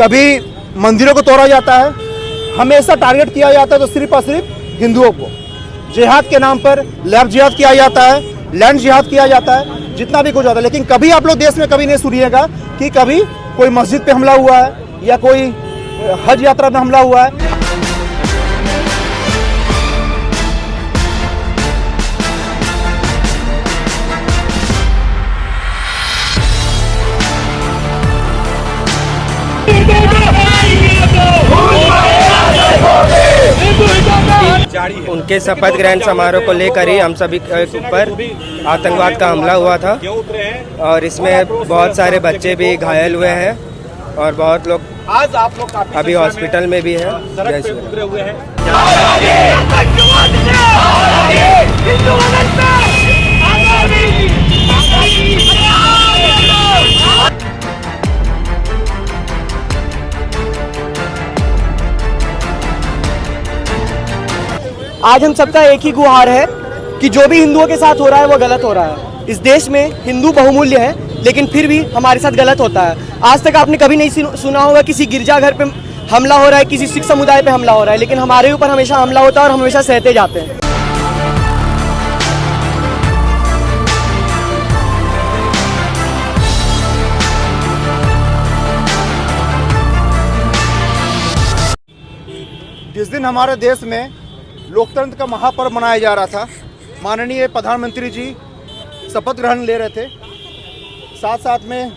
कभी मंदिरों को तोड़ा जाता है, हमेशा टारगेट किया जाता है तो सिर्फ और सिर्फ हिंदुओं को। जिहाद के नाम पर लैब जिहाद किया जाता है, लैंड जिहाद किया जाता है, जितना भी कुछ होता है। लेकिन कभी आप लोग देश में कभी नहीं सुनिएगा कि कभी कोई मस्जिद पे हमला हुआ है या कोई हज यात्रा में हमला हुआ है। उनके शपथ ग्रहण समारोह को लेकर ही हम सभी के ऊपर आतंकवाद का हमला हुआ था और इसमें बहुत सारे बच्चे भी घायल हुए हैं और बहुत लोग आज आप लोग अभी हॉस्पिटल में भी हैं। सड़क पे उतरे हुए हैं। आज हम सबका एक ही गुहार है कि जो भी हिंदुओं के साथ हो रहा है वो गलत हो रहा है। इस देश में हिंदू बहुमूल्य है, लेकिन फिर भी हमारे साथ गलत होता है। आज तक आपने कभी नहीं सुना होगा किसी गिरजाघर पे हमला हो रहा है, किसी सिख समुदाय पे हमला हो रहा है, लेकिन हमारे ऊपर हमेशा हमला होता है और हमेशा सहते जाते हैं। जिस दिन हमारे देश में लोकतंत्र का महापर्व मनाया जा रहा था, माननीय प्रधानमंत्री जी शपथ ग्रहण ले रहे थे, साथ साथ में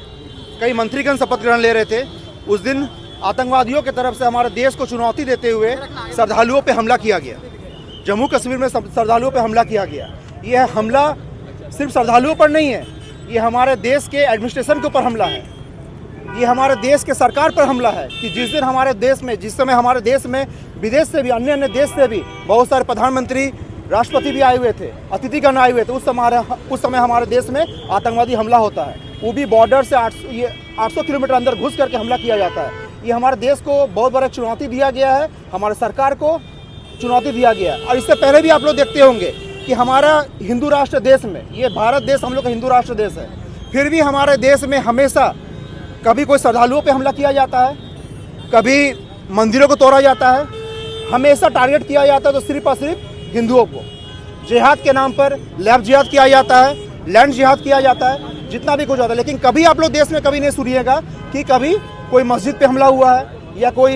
कई मंत्रीगण शपथ ग्रहण ले रहे थे। उस दिन आतंकवादियों की तरफ से हमारे देश को चुनौती देते हुए श्रद्धालुओं पे हमला किया गया। जम्मू कश्मीर में श्रद्धालुओं पे हमला किया गया। यह हमला सिर्फ श्रद्धालुओं पर नहीं है, ये हमारे देश के एडमिनिस्ट्रेशन के ऊपर हमला है, ये हमारे देश के सरकार पर हमला है कि जिस दिन हमारे देश में, जिस समय हमारे देश में विदेश से भी, अन्य देश से भी बहुत सारे प्रधानमंत्री, राष्ट्रपति भी आए हुए थे, अतिथिगण आए हुए थे, उस समय हमारे देश में आतंकवादी हमला होता है। वो भी बॉर्डर से 800 किलोमीटर अंदर घुस करके हमला किया जाता है। ये हमारे देश को बहुत बड़ा चुनौती दिया गया है, हमारे सरकार को चुनौती दिया गया है। और इससे पहले भी आप लोग देखते होंगे कि हमारा हिंदू राष्ट्र देश में, ये भारत देश हम लोग का हिंदू राष्ट्र देश है, फिर भी हमारे देश में हमेशा कभी कोई श्रद्धालुओं पे हमला किया जाता है, कभी मंदिरों को तोड़ा जाता है, हमेशा टारगेट किया जाता है तो सिर्फ और सिर्फ हिंदुओं को। जिहाद के नाम पर लैब जिहाद किया जाता है, लैंड जिहाद किया जाता है, जितना भी कुछ होता है। लेकिन कभी आप लोग देश में कभी नहीं सुनिएगा कि कभी कोई मस्जिद पे हमला हुआ है या कोई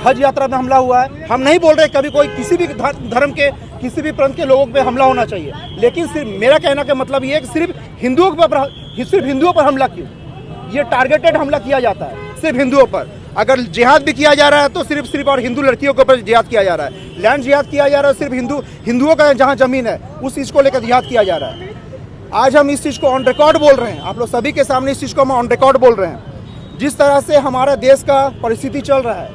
हज यात्रा में हमला हुआ है। हम नहीं बोल रहे कभी कोई किसी भी धर्म के, किसी भी पंथ के लोगों पे हमला होना चाहिए, लेकिन सिर्फ मेरा कहना का मतलब ये है कि सिर्फ हिंदुओं पर हमला क्यों? ये टारगेटेड हमला किया जाता है सिर्फ हिंदुओं पर। अगर जिहाद भी किया जा रहा है तो सिर्फ और हिंदू लड़कियों के ऊपर जिहाद किया जा रहा है, लैंड जिहाद किया जा रहा है, सिर्फ हिंदुओं का जहां जमीन है उस चीज़ को लेकर जिहाद किया जा रहा है। आज हम इस चीज़ को ऑन रिकॉर्ड बोल रहे हैं, आप लोग सभी के सामने इस चीज़ को हम ऑन रिकॉर्ड बोल रहे हैं। जिस तरह से हमारा देश का परिस्थिति चल रहा है,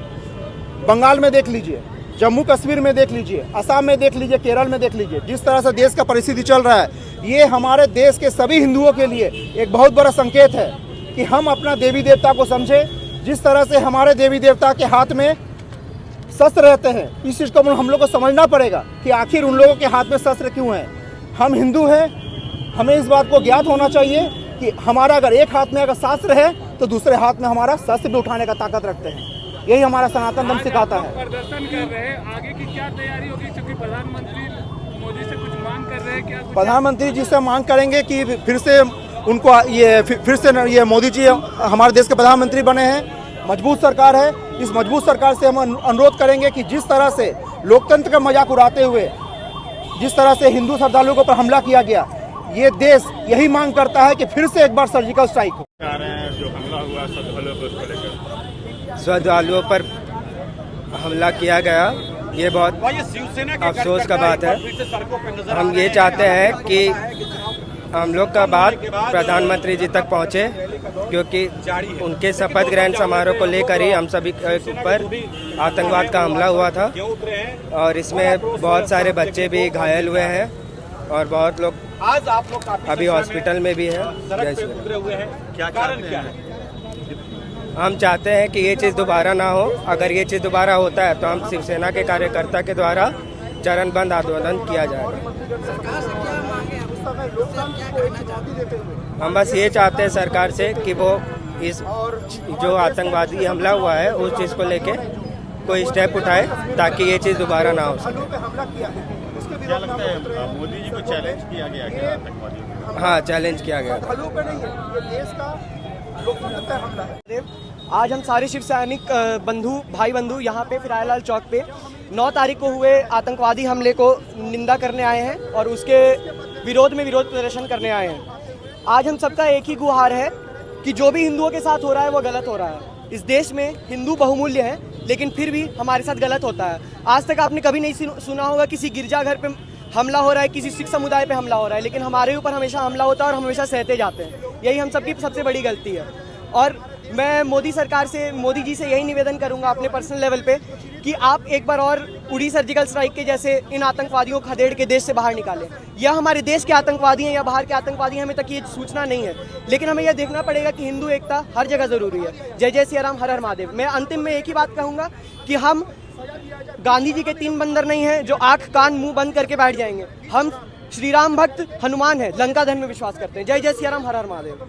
बंगाल में देख लीजिए, जम्मू कश्मीर में देख लीजिए, असम में देख लीजिए, केरल में देख लीजिए, जिस तरह से देश का परिस्थिति चल रहा है, ये हमारे देश के सभी हिंदुओं के लिए एक बहुत बड़ा संकेत है कि हम अपना देवी देवता को समझें। जिस तरह से हमारे देवी देवता के हाथ में शस्त्र रहते हैं, इस चीज़ को हम लोग को समझना पड़ेगा कि आखिर उन लोगों के हाथ में शस्त्र क्यों हैं। हम हिंदू हैं, हमें इस बात को ज्ञात होना चाहिए कि हमारा अगर एक हाथ में अगर शस्त्र है तो दूसरे हाथ में हमारा शस्त्र भी उठाने का ताकत रखते हैं। यही हमारा सनातन धर्म सिखाता है। प्रदर्शन कर रहे हैं, आगे की क्या तैयारी होगी? क्योंकि प्रधानमंत्री मोदी से कुछ मांग कर रहे हैं, क्या प्रधानमंत्री जी से मांग करेंगे कि फिर से उनको फिर से ये मोदी जी हमारे देश के प्रधानमंत्री बने हैं, मजबूत सरकार है। इस मजबूत सरकार से हम अनुरोध करेंगे कि जिस तरह से लोकतंत्र का मजाक उड़ाते हुए जिस तरह से हिंदू श्रद्धालुओं पर हमला किया गया, ये देश यही मांग करता है कि फिर से एक बार सर्जिकल स्ट्राइक हो। जो हमला हुआ श्रद्धालुओं पर हमला किया गया, ये बहुत अफसोस का बात है। हम ये चाहते हैं कि हम लोग का बात प्रधानमंत्री जी तक पहुंचे, क्योंकि उनके शपथ ग्रहण समारोह को लेकर ही हम सभी के ऊपर आतंकवाद का हमला हुआ था और इसमें बहुत सारे बच्चे भी घायल हुए हैं और बहुत लोग आज आप लोग अभी हॉस्पिटल में भी हैं। सड़क पे उतरे हुए हैं, क्या कारण क्या है? हम चाहते हैं कि ये चीज़ दोबारा ना हो। अगर ये चीज़ दोबारा होता है तो हम शिवसेना के कार्यकर्ता के द्वारा चरणबंद आंदोलन किया जाएगा। हम बस ये चाहते हैं सरकार से कि वो इस जो आतंकवादी हमला हुआ है उस चीज़ को लेके कोई स्टेप उठाए ताकि ये चीज़ दोबारा ना हो सके। पे हमला किया है उसके क्या विरोध में लगता है आप उतरे। मोदी जी को चैलेंज किया गया क्या आतंकवादियों को? हाँ, चैलेंज किया गया। हलू पे नहीं है, ये देश का लोकतंत्र पे हमला है। आज हम सारे शिव सैनिक भाई बंधु यहाँ पे फिरायलाल चौक पे 9 तारीख को हुए आतंकवादी हमले को निंदा करने आए हैं और उसके विरोध में विरोध प्रदर्शन करने आए हैं। आज हम सबका एक ही गुहार है कि जो भी हिंदुओं के साथ हो रहा है वो गलत हो रहा है। इस देश में हिंदू बहुमूल्य है, लेकिन फिर भी हमारे साथ गलत होता है। आज तक आपने कभी नहीं सुना होगा किसी गिरजाघर पे हमला हो रहा है, किसी सिख समुदाय पे हमला हो रहा है, लेकिन हमारे ऊपर हमेशा हमला होता है और हम हमेशा सहते जाते हैं। यही हम सबकी सबसे बड़ी गलती है। और मैं मोदी जी से यही निवेदन करूंगा अपने पर्सनल लेवल पे कि आप एक बार और उड़ी सर्जिकल स्ट्राइक के जैसे इन आतंकवादियों को खदेड़ के देश से बाहर निकालें। या हमारे देश के आतंकवादी हैं या बाहर के आतंकवादी हैं, हमें तक ये सूचना नहीं है, लेकिन हमें यह देखना पड़ेगा कि हिंदू एकता हर जगह जरूरी है। जय जय सिया राम, हर हर महादेव। मैं अंतिम में एक ही बात कहूंगा कि हम गांधी जी के 3 बंदर नहीं हैं जो आंख कान मुंह बंद करके बैठ जाएंगे। हम श्री राम भक्त हनुमान है, लंका दहन में विश्वास करते हैं। जय जय सिया राम, हर हर महादेव।